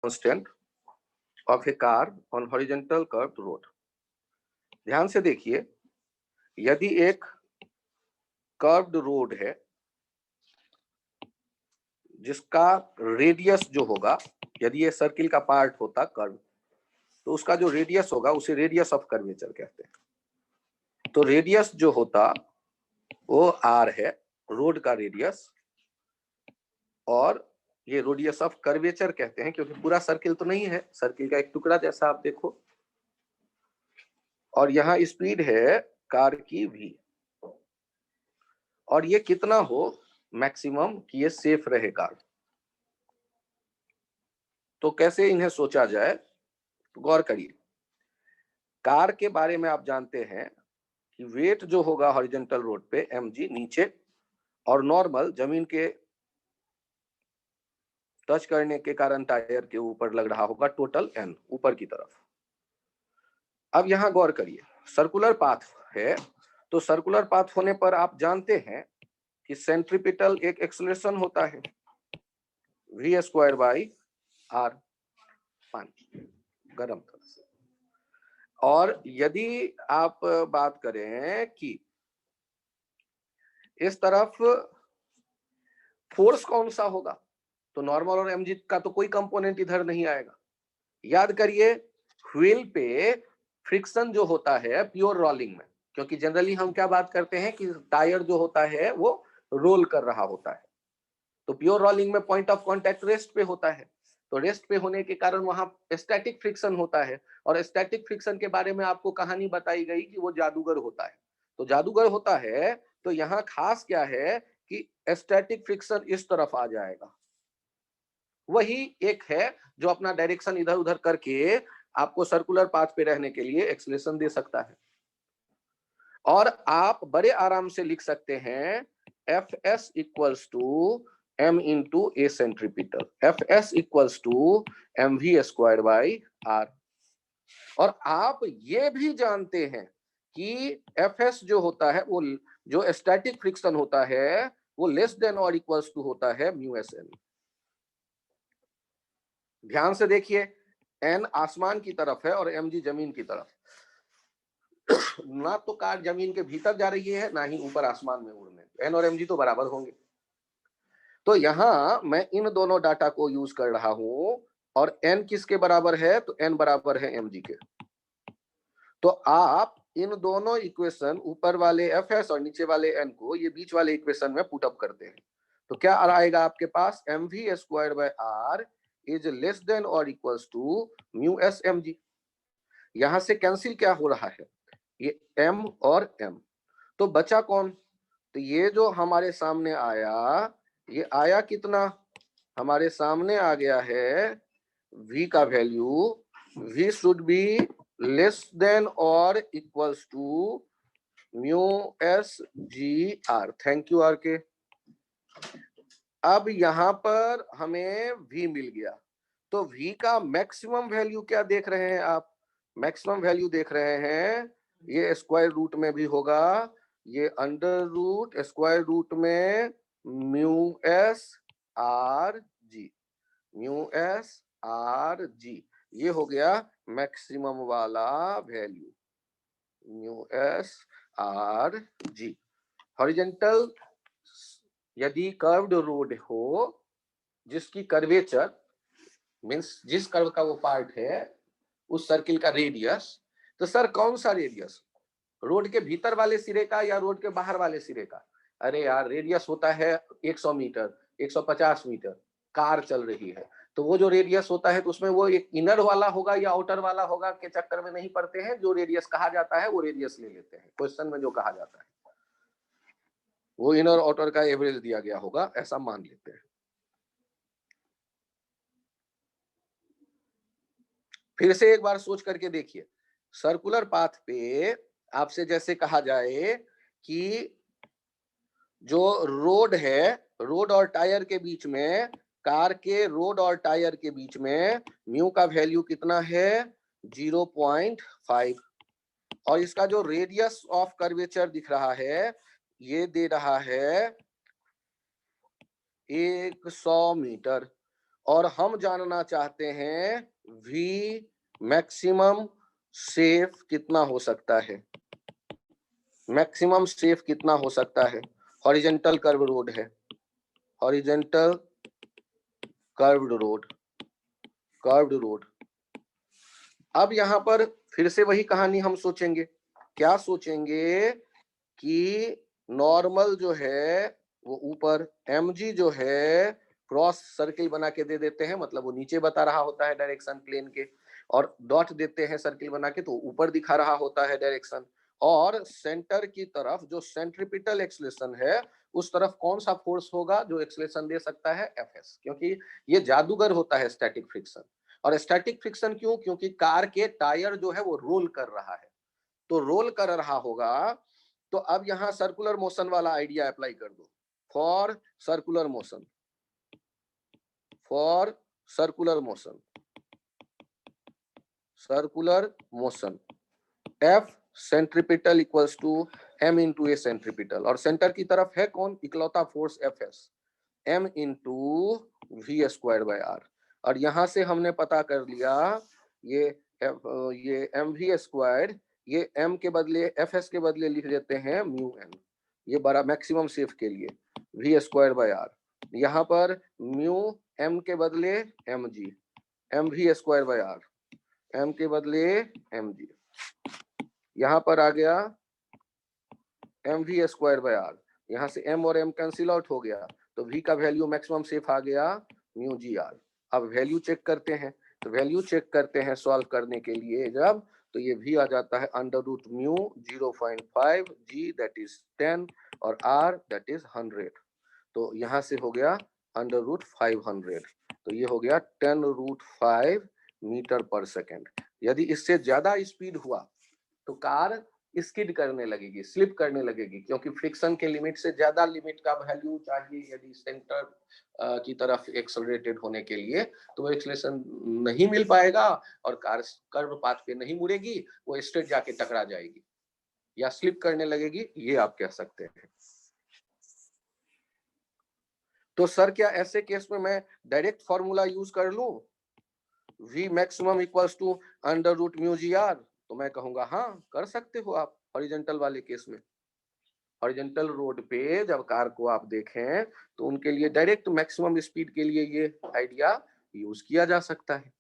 constant of a car on horizontal curved road। ध्यान से देखिए, यदि एक कर्व्ड रोड है जिसका रेडियस जो होगा, यदि ये सर्किल का पार्ट होता कर्व, तो उसका जो रेडियस होगा उसे रेडियस ऑफ कर्वेचर कहते हैं। तो रेडियस जो होता वो आर है, रोड का रेडियस, और ये रेडियस ऑफ कर्वेचर कहते हैं क्योंकि पूरा सर्किल तो नहीं है, सर्किल का एक टुकड़ा जैसा आप देखो। और यहाँ स्पीड है कार की v, और ये कितना हो मैक्सिमम कि ये सेफ रहे कार। तो कैसे इन्हें सोचा जाए, तो गौर करिए। कार के बारे में आप जानते हैं कि वेट जो होगा हॉरिजॉन्टल रोड पे mg नीचे, और नॉर्मल जमीन के टच करने के कारण टायर के ऊपर लग रहा होगा टोटल n ऊपर की तरफ। अब यहां गौर करिए, सर्कुलर पाथ है, तो सर्कुलर पाथ होने पर आप जानते हैं कि सेंट्रीपिटल एक एक्सेलरेशन होता है v स्क्वायर बाई r, पानी गर्म तरह से। और यदि आप बात करें कि इस तरफ फोर्स कौन सा होगा, तो नॉर्मल और mg का तो कोई कंपोनेंट इधर नहीं आएगा। याद करिए, व्हील पे फ्रिक्शन जो होता है प्योर रोलिंग में, क्योंकि जनरली हम क्या बात करते हैं कि टायर जो होता है वो रोल कर रहा होता है, तो प्योर रोलिंग में पॉइंट ऑफ कांटेक्ट रेस्ट पे होता है, तो रेस्ट पे होने के कारण वहां स्टैटिक फ्रिक्शन होता है। और स्टैटिक फ्रिक्शन के बारे में आपको कहानी बताई गई कि वो जादूगर होता है। तो जादूगर होता है तो यहाँ खास क्या है कि स्टैटिक फ्रिक्शन इस तरफ आ जाएगा, वही एक है जो अपना डायरेक्शन इधर उधर करके आपको सर्कुलर पाथ पे रहने के लिए एक्सेलरेशन दे सकता है। और आप बड़े आराम से लिख सकते हैं F S equals to m into a centripetal, F S equals to M we square by R. और आप ये भी जानते हैं कि एफ एस जो होता है, वो जो स्टैटिक फ्रिक्शन होता है वो लेस देन और इक्वल्स टू होता है म्यू एस एन। ध्यान से देखिए, एन आसमान की तरफ है और एम जी जमीन की तरफ। ना तो कार जमीन के भीतर जा रही है, ना ही ऊपर आसमान में उड़ने, एन और एम जी तो बराबर होंगे। तो यहां मैं इन दोनों डाटा को यूज कर रहा हूं, और एन किसके बराबर है, तो एन बराबर है एम जी के। तो आप इन दोनों इक्वेशन, ऊपर वाले एफ एस और नीचे वाले एन को ये बीच वाले इक्वेशन में पुट अप करते हैं, तो क्या आएगा आपके पास, M we square by R is less than और equals to mu S M G. यहां से कैंसिल क्या हो रहा है, ये m और m, तो बचा कौन, तो ये जो हमारे सामने आया, ये आया कितना, हमारे सामने आ गया है v का value, v should be less than और equals to mu S G R. Thank you R K. अब यहां पर हमें v मिल गया, तो v का मैक्सिमम वैल्यू क्या देख रहे हैं आप, मैक्सिमम वैल्यू देख रहे हैं, ये स्क्वायर रूट में भी होगा, ये अंडर रूट स्क्वायर रूट में mu S R G, mu S R G, ये हो गया मैक्सिमम वाला value, mu S R G. Horizontal यदि कर्व्ड रोड हो जिसकी कर्वेचर मीन्स जिस कर्व का वो पार्ट है उस सर्किल का रेडियस, तो सर कौन सा रेडियस, रोड के भीतर वाले सिरे का या रोड के बाहर वाले सिरे का। अरे यार, रेडियस होता है 100 मीटर, 150 मीटर, कार चल रही है, तो वो जो रेडियस होता है तो उसमें वो एक इनर वाला होगा या आउटर वाला होगा के चक्कर में नहीं पड़ते हैं, जो रेडियस कहा जाता है वो रेडियस ले लेते हैं। क्वेश्चन में जो कहा जाता है वो इनर आउटर का एवरेज दिया गया होगा, ऐसा मान लेते हैं। फिर से एक बार सोच करके देखिए, सर्कुलर पाथ पे आपसे जैसे कहा जाए कि जो रोड है, रोड और टायर के बीच में, कार के रोड और टायर के बीच में म्यू का वैल्यू कितना है 0.5, और इसका जो रेडियस ऑफ कर्वेचर दिख रहा है ये दे रहा है 100 मीटर। और हम जानना चाहते हैं v मैक्सिमम सेफ कितना हो सकता है, मैक्सिमम सेफ कितना हो सकता है। हॉरिजेंटल कर्व रोड है, horizontal curved road, curved road. अब यहां पर फिर से वही कहानी हम सोचेंगे, क्या सोचेंगे कि नॉर्मल जो है वो ऊपर, mg जो है क्रॉस सर्किल बना के दे देते हैं, मतलब वो नीचे बता रहा होता है डायरेक्शन प्लेन के, और डॉट देते हैं सर्किल बना के तो ऊपर दिखा रहा होता है डायरेक्शन। और सेंटर की तरफ जो सेंट्रीपिटल एक्सलेशन है उस तरफ कौन सा फोर्स होगा जो एक्सलेशन दे सकता है, Fs, क्योंकि ये जादूगर होता है स्टैटिक फ्रिक्शन। और स्टैटिक फ्रिक्शन क्यों, क्योंकि कार के टायर जो है वो रोल कर रहा है, तो रोल कर रहा होगा। तो अब यहां सर्कुलर मोशन वाला आइडिया अप्लाई कर दो, for circular motion, for circular motion, circular motion F centripetal equals to m into a centripetal, और सेंटर की तरफ है कौन, इकलौता force Fs, m into v square by r. और यहां से हमने पता कर लिया ये ये एम वी स्क्वायर, ये m के बदले Fs के बदले लिख देते हैं म्यू n, ये बड़ा मैक्सिमम सेफ के लिए वी स्क्वायर बाय आर। यहाँ पर म्यू m के बदले mg, m we square by r, m के बदले mg, यहाँ पर आ गया m we square by r, यहाँ से m और m कैंसिल आउट हो गया, तो v का वैल्यू मैक्सिमम सेफ आ गया म्यू जी आर। अब वैल्यू चेक करते हैं, तो वैल्यू चेक करते हैं सॉल्व करने के लिए जब, तो ये v आ जाता है under root mu 0.5, g that is 10 और r दैट इज 100, तो यहाँ से हो गया अंडर रूट 500, तो ये हो गया 10 रूट 5 मीटर पर सेकेंड। यदि इससे ज्यादा स्पीड हुआ तो कार स्किड करने लगेगी, स्लिप करने लगेगी, क्योंकि फ्रिक्शन के लिमिट से ज्यादा लिमिट का वैल्यू चाहिए यदि सेंटर की तरफ एक्सेलरेटेड होने के लिए, तो वो एक्सेलरेशन नहीं मिल पाएगा और कार कर्व पाथ पे नहीं मुड़ेगी, वो स्ट्रेट जाके टकरा जाएगी या स्लिप करने लगेगी, ये आप कह सकते हैं। तो सर क्या ऐसे केस में मैं डायरेक्ट फॉर्मूला यूज कर लूं, v maximum equals to under root mu g r, तो मैं कहूंगा हाँ कर सकते हो आप हॉरिजॉन्टल वाले केस में। हॉरिजॉन्टल रोड पे जब कार को आप देखें तो उनके लिए डायरेक्ट मैक्सिमम स्पीड के लिए ये आइडिया यूज किया जा सकता है।